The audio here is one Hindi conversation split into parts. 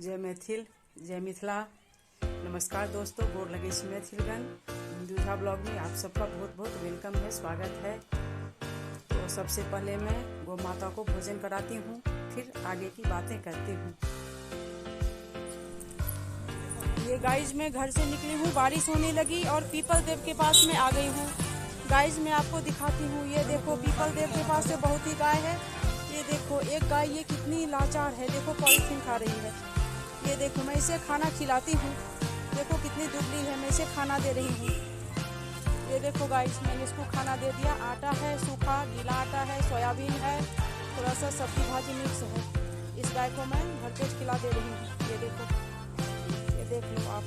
जय मैथिल, जय मिथिला। नमस्कार दोस्तों, गोर लगे छी मैथिलगण। हिंदुझा ब्लॉग में आप सबका बहुत बहुत वेलकम है, स्वागत है। तो सबसे पहले मैं गौ माता को भोजन कराती हूँ, फिर आगे की बातें करती हूँ। ये गाइज मैं घर से निकली हूँ, बारिश होने लगी और पीपल देव के पास में आ गई हूँ। गाइज मैं आपको दिखाती हूँ, ये देखो पीपल देव के पास में बहुत ही गाय है। ये देखो एक गाय, ये कितनी लाचार है, देखो पॉलीथीन खा रही है। ये देखो मैं इसे खाना खिलाती हूँ, देखो कितनी दुबली है, मैं इसे खाना दे रही हूँ। ये देखो गाइस, मैंने इसको खाना दे दिया। आटा है, सूखा गीला आटा है, सोयाबीन है, थोड़ा सा सब्जी भाजी मिक्स है। इस गाय को मैं भरपेट खिला दे रही हूँ। ये देखो, ये देख लो आप।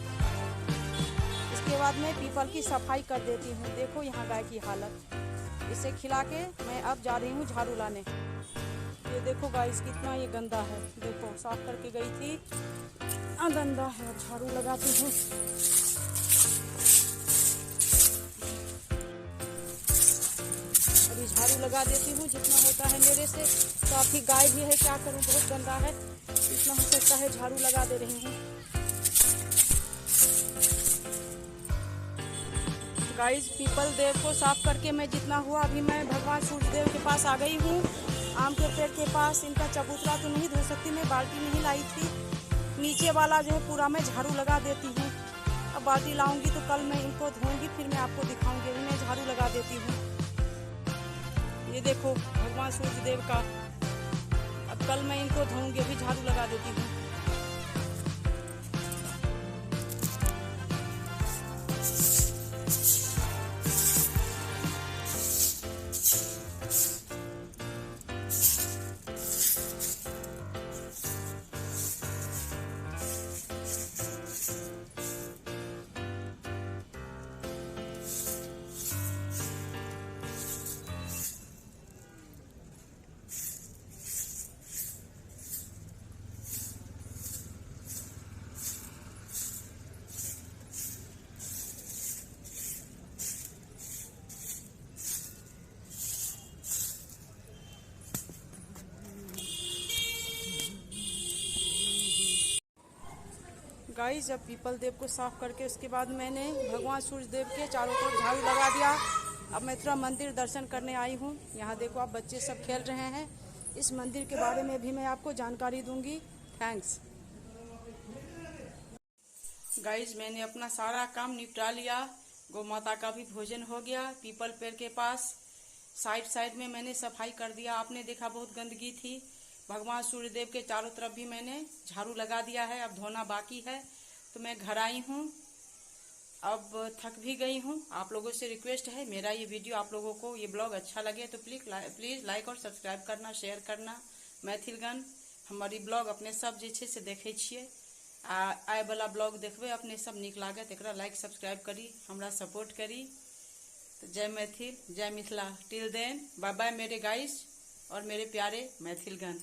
इसके बाद मैं पीपल की सफाई कर देती हूँ। देखो यहाँ गाय की हालत। इसे खिला के मैं अब जा रही हूँ झाड़ू लाने। ये देखो गाइस, कितना ये गंदा है, देखो साफ करके गई थी, गंदा है। अब झाड़ू लगाती हूँ। अभी झाड़ू लगा देती हूँ जितना होता है मेरे से। काफी गाय भी है, क्या करूँ, बहुत गंदा है, जितना हो सकता है झाड़ू लगा दे रही हूँ। गाइस पीपल देव को साफ करके मैं जितना हुआ, अभी मैं भगवान सूर्य देव के पास आ गई हूँ। आम के पेड़ के पास। इनका चबूतरा तो नहीं धो सकती, मैं बाल्टी नहीं लाई थी। नीचे वाला जो है पूरा मैं झाड़ू लगा देती हूँ। अब बाल्टी लाऊंगी तो कल मैं इनको धोऊंगी, फिर मैं आपको दिखाऊंगी। अभी मैं झाड़ू लगा देती हूँ। ये देखो भगवान सूर्य देव का। अब कल मैं इनको धोऊंगी, अभी झाड़ू लगा देती हूँ। गाइस जब पीपल देव को साफ करके उसके बाद मैंने भगवान सूर्य देव के चारों तरफ झाड़ू लगा दिया। अब मैं थोड़ा मंदिर दर्शन करने आई हूँ। यहाँ देखो आप, बच्चे सब खेल रहे हैं। इस मंदिर के बारे में भी मैं आपको जानकारी दूंगी। थैंक्स। गाइस मैंने अपना सारा काम निपटा लिया। गौ माता का भी भोजन हो गया। पीपल पेड़ के पास साइड साइड में मैंने सफाई कर दिया। आपने देखा बहुत गंदगी थी। भगवान सूर्यदेव के चारों तरफ भी मैंने झाड़ू लगा दिया है। अब धोना बाकी है। तो मैं घर आई हूँ, अब थक भी गई हूँ। आप लोगों से रिक्वेस्ट है, मेरा ये वीडियो आप लोगों को, ये ब्लॉग अच्छा लगे तो प्लीज लाइक और सब्सक्राइब करना, शेयर करना। मैथिलगण हमारी ब्लॉग अपने सब जे छे से देखे छिए। आय वाला ब्लॉग देखबे, अपने सब निक लागत, एकरा लाइक सब्सक्राइब करी, हमरा सपोर्ट करी। तो जय मैथिल, जय Mithila. Till then bye bye मेरे गाइस और मेरे प्यारे मैथिलगण।